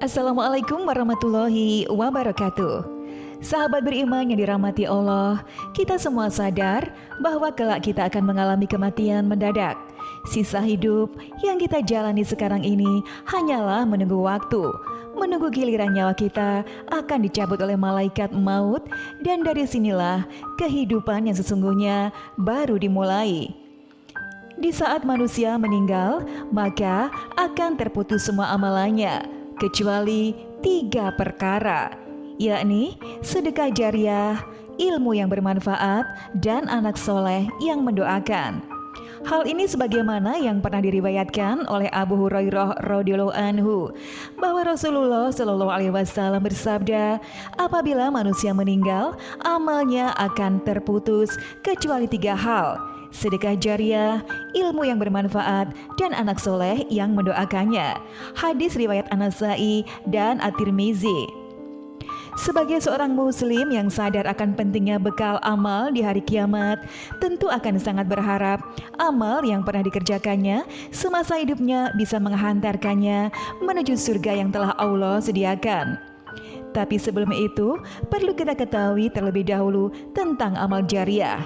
Assalamualaikum warahmatullahi wabarakatuh. Sahabat beriman yang dirahmati Allah, kita semua sadar bahwa kelak kita akan mengalami kematian mendadak. Sisa hidup yang kita jalani sekarang ini hanyalah menunggu waktu, menunggu giliran nyawa kita akan dicabut oleh malaikat maut, dan dari sinilah kehidupan yang sesungguhnya baru dimulai. Di saat manusia meninggal, maka akan terputus semua amalannya, kecuali 3 perkara, yakni sedekah jariah, ilmu yang bermanfaat, dan anak soleh yang mendoakan. Hal ini sebagaimana yang pernah diriwayatkan oleh Abu Hurairah radhiyallahu anhu, bahwa Rasulullah Shallallahu alaihi wasallam bersabda, apabila manusia meninggal, amalnya akan terputus kecuali 3 hal: sedekah jariah, ilmu yang bermanfaat, dan anak soleh yang mendoakannya. Hadis riwayat An-Nasa'i dan At-Tirmizi. Sebagai seorang muslim yang sadar akan pentingnya bekal amal di hari kiamat, tentu akan sangat berharap amal yang pernah dikerjakannya semasa hidupnya bisa menghantarkannya menuju surga yang telah Allah sediakan. Tapi sebelum itu, perlu kita ketahui terlebih dahulu tentang amal jariah.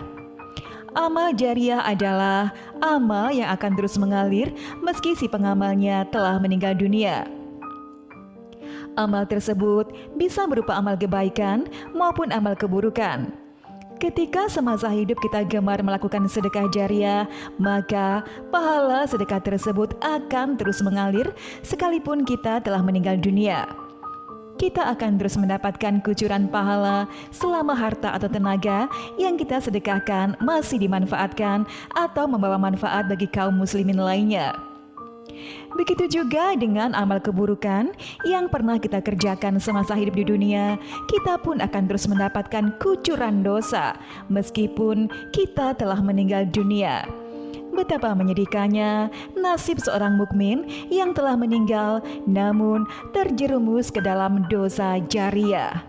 Amal jariah adalah amal yang akan terus mengalir meski si pengamalnya telah meninggal dunia. Amal tersebut bisa berupa amal kebaikan maupun amal keburukan. Ketika semasa hidup kita gemar melakukan sedekah jariah, maka pahala sedekah tersebut akan terus mengalir sekalipun kita telah meninggal dunia. Kita akan terus mendapatkan kucuran pahala selama harta atau tenaga yang kita sedekahkan masih dimanfaatkan atau membawa manfaat bagi kaum muslimin lainnya. Begitu juga dengan amal keburukan yang pernah kita kerjakan semasa hidup di dunia, kita pun akan terus mendapatkan kucuran dosa meskipun kita telah meninggal dunia. Betapa menyedihkannya nasib seorang mukmin yang telah meninggal namun terjerumus ke dalam dosa jariah.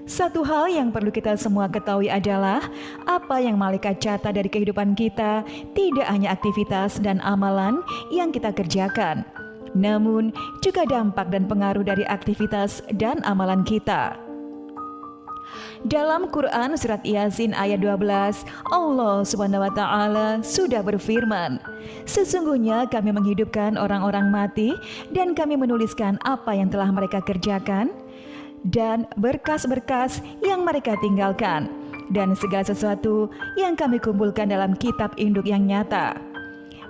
Satu hal yang perlu kita semua ketahui adalah apa yang malaikat catat dari kehidupan kita tidak hanya aktivitas dan amalan yang kita kerjakan, namun juga dampak dan pengaruh dari aktivitas dan amalan kita. Dalam Quran surat Yasin ayat 12, Allah Subhanahu wa taala sudah berfirman, sesungguhnya kami menghidupkan orang-orang mati dan kami menuliskan apa yang telah mereka kerjakan dan berkas-berkas yang mereka tinggalkan, dan segala sesuatu yang kami kumpulkan dalam kitab induk yang nyata.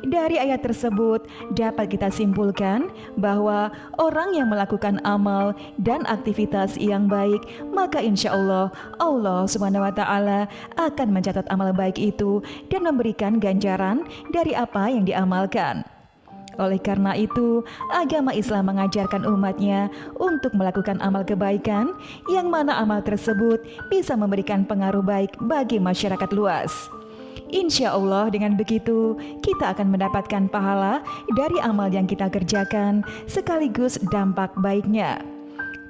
Dari ayat tersebut dapat kita simpulkan bahwa orang yang melakukan amal dan aktivitas yang baik, maka insya Allah Allah Subhanahu wa taala akan mencatat amal baik itu dan memberikan ganjaran dari apa yang diamalkan. Oleh karena itu, agama Islam mengajarkan umatnya untuk melakukan amal kebaikan, yang mana amal tersebut bisa memberikan pengaruh baik bagi masyarakat luas. Insya Allah dengan begitu, kita akan mendapatkan pahala dari amal yang kita kerjakan, sekaligus dampak baiknya.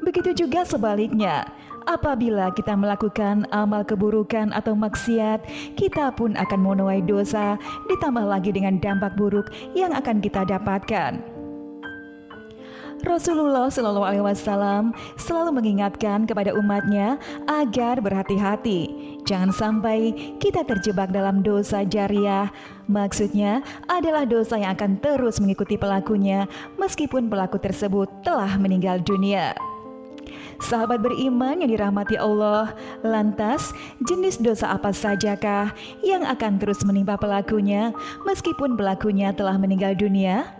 Begitu juga sebaliknya, apabila kita melakukan amal keburukan atau maksiat, kita pun akan menuai dosa, ditambah lagi dengan dampak buruk yang akan kita dapatkan. Rasulullah Shallallahu alaihi wasallam selalu mengingatkan kepada umatnya agar berhati-hati, jangan sampai kita terjebak dalam dosa jariah. Maksudnya adalah dosa yang akan terus mengikuti pelakunya meskipun pelaku tersebut telah meninggal dunia. Sahabat beriman yang dirahmati Allah, lantas jenis dosa apa sajakah yang akan terus menimpa pelakunya meskipun pelakunya telah meninggal dunia?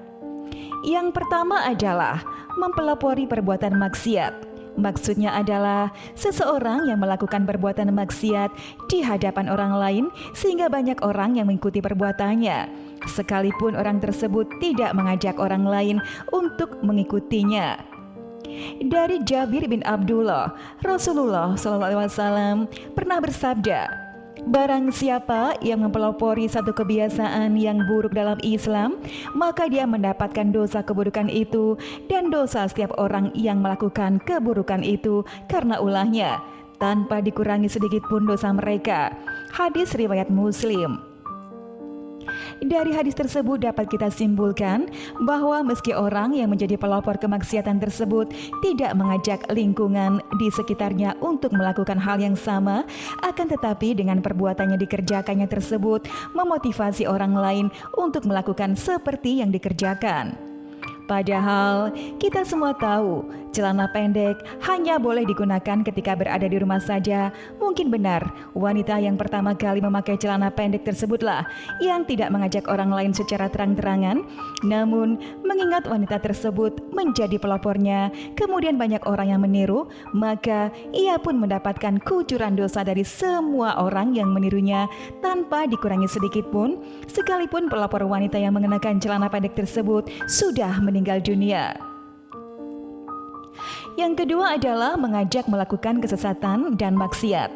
Yang pertama adalah mempelopori perbuatan maksiat. Maksudnya adalah seseorang yang melakukan perbuatan maksiat di hadapan orang lain sehingga banyak orang yang mengikuti perbuatannya, sekalipun orang tersebut tidak mengajak orang lain untuk mengikutinya. Dari Jabir bin Abdullah, Rasulullah SAW pernah bersabda, barang siapa yang mempelopori satu kebiasaan yang buruk dalam Islam, maka dia mendapatkan dosa keburukan itu dan dosa setiap orang yang melakukan keburukan itu karena ulahnya, tanpa dikurangi sedikit pun dosa mereka. Hadis riwayat Muslim. Dari hadis tersebut dapat kita simpulkan bahwa meski orang yang menjadi pelopor kemaksiatan tersebut tidak mengajak lingkungan di sekitarnya untuk melakukan hal yang sama, akan tetapi dengan perbuatannya dikerjakannya tersebut memotivasi orang lain untuk melakukan seperti yang dikerjakan. Padahal kita semua tahu celana pendek hanya boleh digunakan ketika berada di rumah saja. Mungkin benar wanita yang pertama kali memakai celana pendek tersebutlah yang tidak mengajak orang lain secara terang-terangan. Namun mengingat wanita tersebut menjadi pelopornya, kemudian banyak orang yang meniru, maka ia pun mendapatkan kucuran dosa dari semua orang yang menirunya tanpa dikurangi sedikit pun, sekalipun pelopor wanita yang mengenakan celana pendek tersebut sudah meninggal dunia. Yang kedua adalah mengajak melakukan kesesatan dan maksiat.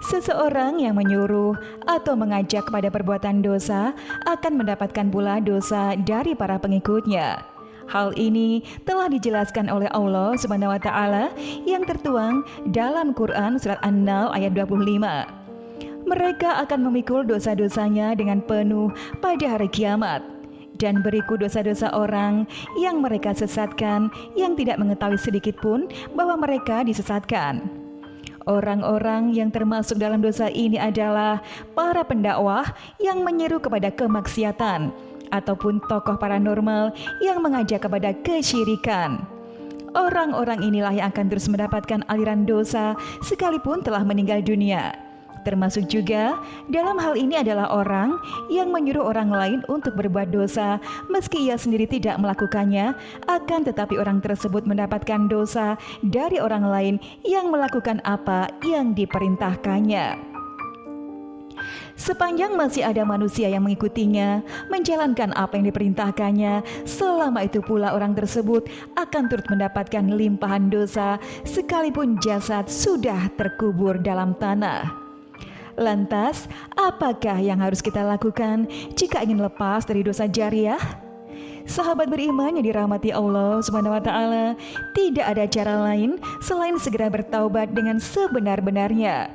Seseorang yang menyuruh atau mengajak kepada perbuatan dosa akan mendapatkan pula dosa dari para pengikutnya. Hal ini telah dijelaskan oleh Allah Subhanahu wa taala yang tertuang dalam Quran surat An-Nahl ayat 25. Mereka akan memikul dosa-dosanya dengan penuh pada hari kiamat. Dan berikut dosa-dosa orang yang mereka sesatkan yang tidak mengetahui sedikit pun bahwa mereka disesatkan. Orang-orang yang termasuk dalam dosa ini adalah para pendakwah yang menyeru kepada kemaksiatan ataupun tokoh paranormal yang mengajak kepada kesyirikan. Orang-orang inilah yang akan terus mendapatkan aliran dosa sekalipun telah meninggal dunia. Termasuk juga dalam hal ini adalah orang yang menyuruh orang lain untuk berbuat dosa meski ia sendiri tidak melakukannya, akan tetapi orang tersebut mendapatkan dosa dari orang lain yang melakukan apa yang diperintahkannya. Sepanjang masih ada manusia yang mengikutinya, menjalankan apa yang diperintahkannya, selama itu pula orang tersebut akan turut mendapatkan limpahan dosa sekalipun jasad sudah terkubur dalam tanah. Lantas, apakah yang harus kita lakukan jika ingin lepas dari dosa jariah? Sahabat beriman yang dirahmati Allah Subhanahu wa taala, tidak ada cara lain selain segera bertaubat dengan sebenar-benarnya.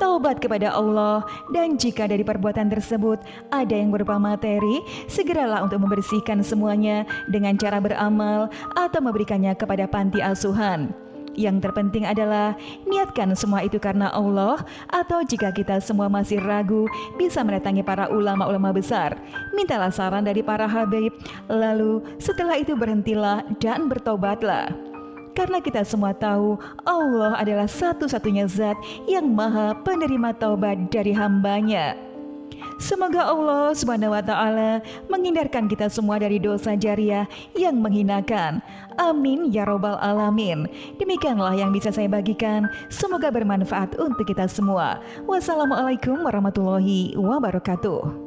Taubat kepada Allah, dan jika dari perbuatan tersebut ada yang berupa materi, segeralah untuk membersihkan semuanya dengan cara beramal atau memberikannya kepada panti asuhan. Yang terpenting adalah niatkan semua itu karena Allah, atau jika kita semua masih ragu, bisa mendatangi para ulama-ulama besar. Mintalah saran dari para habib, lalu setelah itu berhentilah dan bertobatlah. Karena kita semua tahu Allah adalah satu-satunya zat yang maha penerima taubat dari hambanya. Semoga Allah Subhanahu wa taala menghindarkan kita semua dari dosa jariah yang menghinakan. Amin ya robbal alamin. Demikianlah yang bisa saya bagikan. Semoga bermanfaat untuk kita semua. Wassalamualaikum warahmatullahi wabarakatuh.